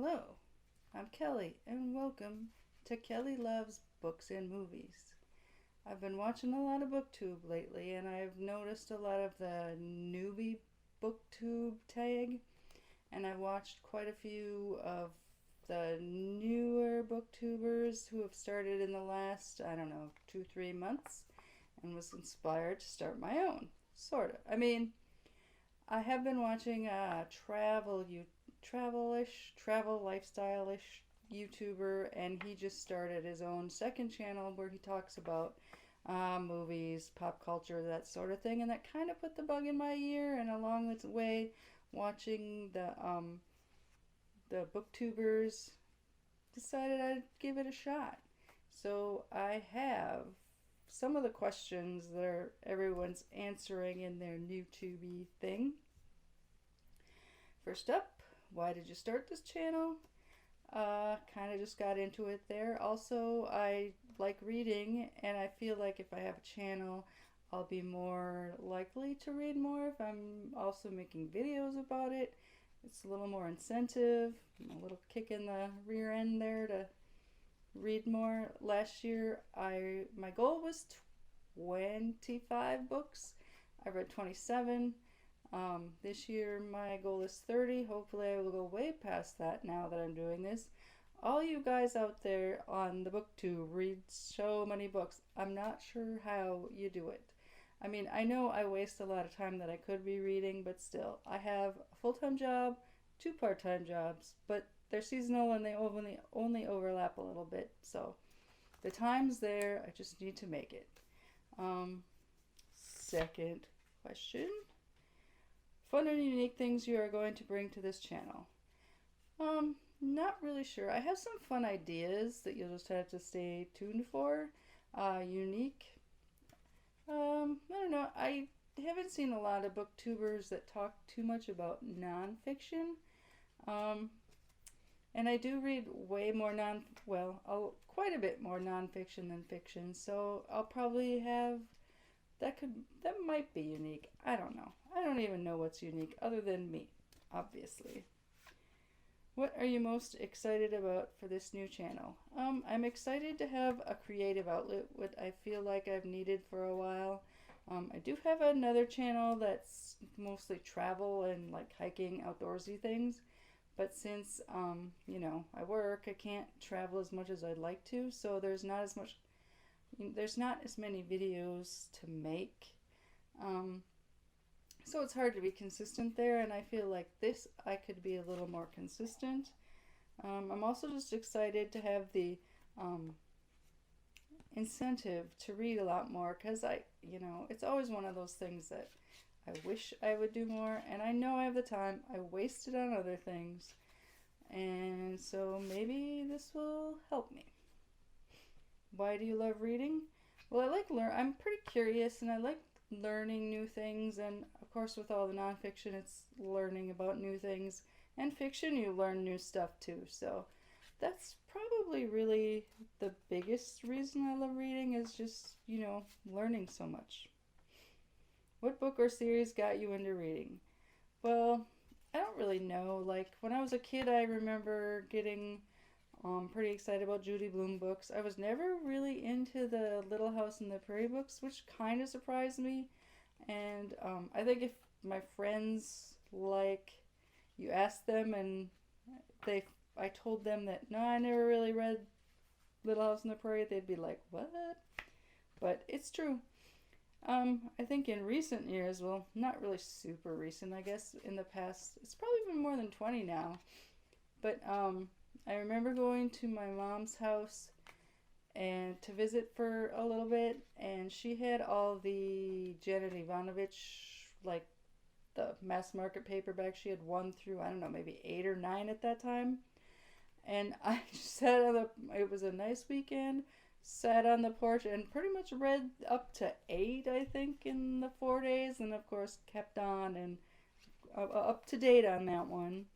Hello, I'm Kelly, and welcome to Kelly Loves Books and Movies. I've been watching a lot of BookTube lately, and I've noticed a lot of the Newbie BookTube tag, and I've watched quite a few of the newer BookTubers who have started in the last, I don't know, 2, 3 months, and was inspired to start my own. Sort of. I have been watching travel lifestyle-ish YouTuber, and he just started his own second channel where he talks about movies, pop culture, that sort of thing, and that kind of put the bug in my ear. And along the way, watching the BookTubers, decided I'd give it a shot. So I have some of the questions that everyone's answering in their YouTubey thing. First up, why did you start this channel? Kind of just got into it there. Also, I like reading, and I feel like if I have a channel, I'll be more likely to read more if I'm also making videos about it. It's a little more incentive, a little kick in the rear end there to read more. Last year, my goal was 25 books. I read 27. This year my goal is 30. Hopefully I will go way past that now that I'm doing this. All you guys out there on the BookTube read so many books. I'm not sure how you do it. I know I waste a lot of time that I could be reading, but still, I have a full-time job, 2 part-time jobs, but they're seasonal and they only overlap a little bit. So the time's there. I just need to make it. Second question. Fun and unique things you are going to bring to this channel. Not really sure. I have some fun ideas that you'll just have to stay tuned for. Unique. I don't know. I haven't seen a lot of booktubers that talk too much about nonfiction. And I do read way more quite a bit more nonfiction than fiction. So I'll probably have that might be unique. I don't know. I don't even know what's unique other than me, obviously. What are you most excited about for this new channel? I'm excited to have a creative outlet, what I feel like I've needed for a while. I do have another channel that's mostly travel and like hiking, outdoorsy things. But since, I work, I can't travel as much as I'd like to. So there's not as many videos to make. So it's hard to be consistent there, and I feel like I could be a little more consistent. I'm also just excited to have the incentive to read a lot more, because it's always one of those things that I wish I would do more, and I know I have the time. I waste it on other things, and so maybe this will help me. Why do you love reading? Well, I'm pretty curious, and I like learning new things, and of course with all the nonfiction, it's learning about new things, and fiction, you learn new stuff too. So that's probably really the biggest reason I love reading, is just, learning so much. What book or series got you into reading? Well, I don't really know. Like, when I was a kid, I remember getting pretty excited about Judy Blume books. I was never really into the Little House on the Prairie books, which kind of surprised me. And I think if my friends, you ask them and I told them that, no, I never really read Little House on the Prairie, they'd be like, what? But it's true. I think in recent years, well, not really super recent, I guess in the past, it's probably been more than 20 now. But I remember going to my mom's house and to visit for a little bit, and she had all the Janet Ivanovich, like the mass market paperback. She had 1 through, I don't know, maybe 8 or 9 at that time. And I sat it was a nice weekend, sat on the porch and pretty much read up to 8, I think, in the 4 days, and of course kept on and up to date on that one.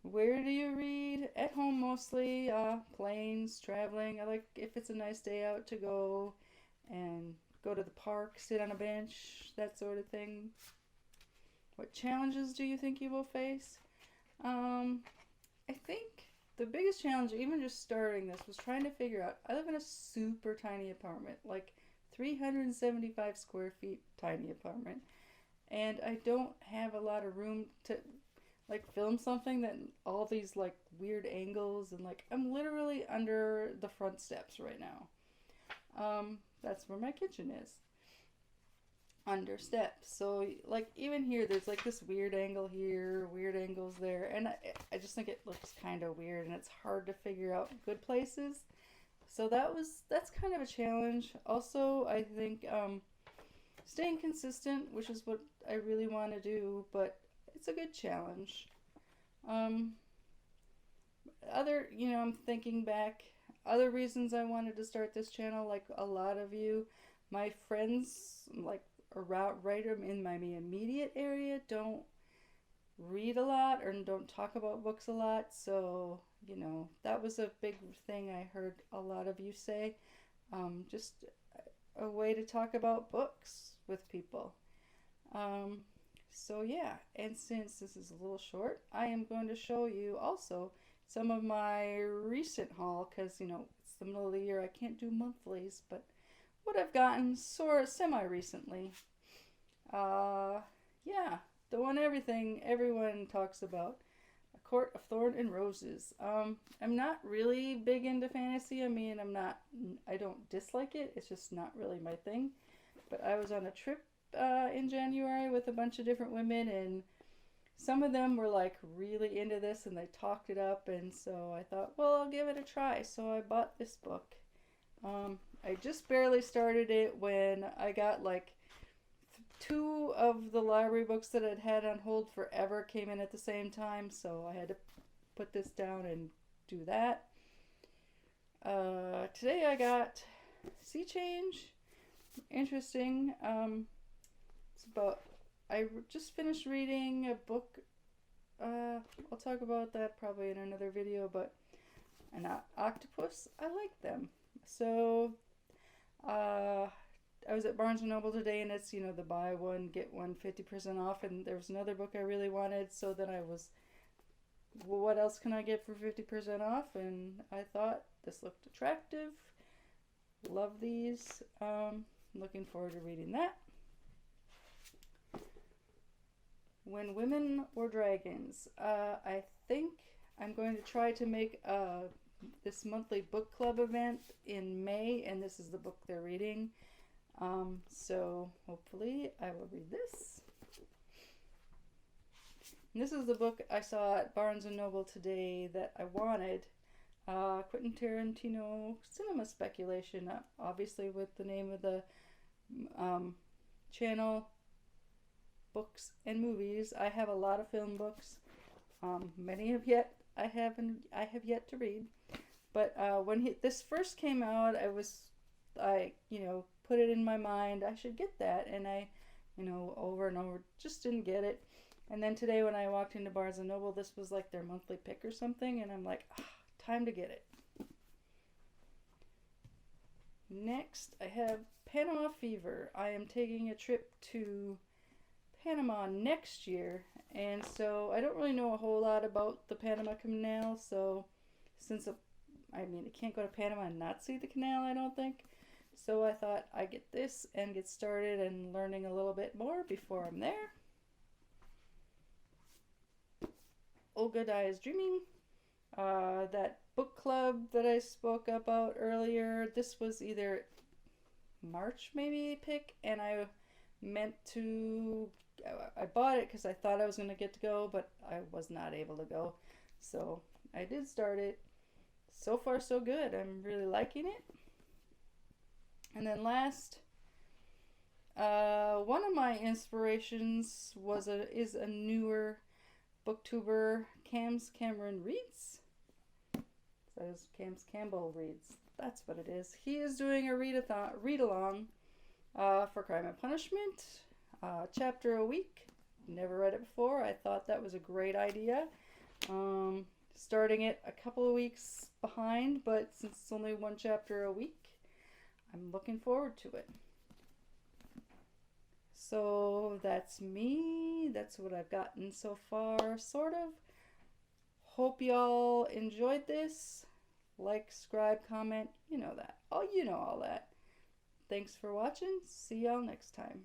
Where do you read? At home mostly, planes, traveling. I like, if it's a nice day out, to go and go to the park, sit on a bench, that sort of thing. What challenges do you think you will face? I think the biggest challenge, even just starting this, was trying to figure out. I live in a super tiny apartment, like 375 square feet tiny apartment, and I don't have a lot of room to like film something that all these like weird angles and like I'm literally under the front steps right now. That's where my kitchen is. Under steps. So like even here there's like this weird angle here, weird angles there, and I just think it looks kind of weird and it's hard to figure out good places. So that's kind of a challenge. Also, I think staying consistent, which is what I really want to do, but it's a good challenge. Um, I'm thinking back, other reasons I wanted to start this channel, like a lot of you, my friends, like around right in my immediate area, don't read a lot or don't talk about books a lot. So, that was a big thing I heard a lot of you say. Just a way to talk about books with people. So yeah, and since this is a little short, I am going to show you also some of my recent haul because, it's the middle of the year. I can't do monthlies, but what I've gotten sort of semi-recently. Yeah, the one everyone talks about, A Court of Thorn and Roses. I'm not really big into fantasy. I mean, I don't dislike it. It's just not really my thing. But I was on a trip in January with a bunch of different women, and some of them were like really into this and they talked it up, and so I thought, well, I'll give it a try. So I bought this book. I just barely started it when I got like two of the library books that I'd had on hold forever came in at the same time, so I had to put this down and do that. Today I got Sea Change. Interesting. I just finished reading a book. I'll talk about that probably in another video, but an octopus. I like them. So, I was at Barnes & Noble today, and it's, the buy one, get one 50% off, and there was another book I really wanted, so then I was, well, what else can I get for 50% off? And I thought this looked attractive. Love these. Looking forward to reading that. When Women Were Dragons. I think I'm going to try to make this monthly book club event in May, and this is the book they're reading. So hopefully I will read this. And this is the book I saw at Barnes & Noble today that I wanted. Quentin Tarantino cinema speculation, obviously with the name of the channel, Books and Movies. I have a lot of film books. Many I have yet to read. But when this first came out, I put it in my mind I should get that, and I, over and over just didn't get it. And then today when I walked into Barnes & Noble, this was like their monthly pick or something, and I'm like, time to get it. Next, I have Panama Fever. I am taking a trip to Panama next year, and so I don't really know a whole lot about the Panama Canal, so since I can't go to Panama and not see the canal, I don't think. So I thought I'd get this and get started and learning a little bit more before I'm there. Olga Dies Dreaming. That book club that I spoke about earlier, this was either March maybe pick, and I bought it because I thought I was going to get to go, but I was not able to go. So I did start it. So far so good. I'm really liking it. And then last, one of my inspirations is a newer booktuber, Cams Cameron Reads. Says Cams Campbell Reads. That's what it is. He is doing a read along for Crime and Punishment, chapter a week. Never read it before. I thought that was a great idea. Starting it a couple of weeks behind, but since it's only one chapter a week, I'm looking forward to it. So that's me. That's what I've gotten so far, sort of. hope y'all enjoyed this. Like, subscribe, comment, you know that. Oh, you know all that. Thanks for watching. See y'all next time.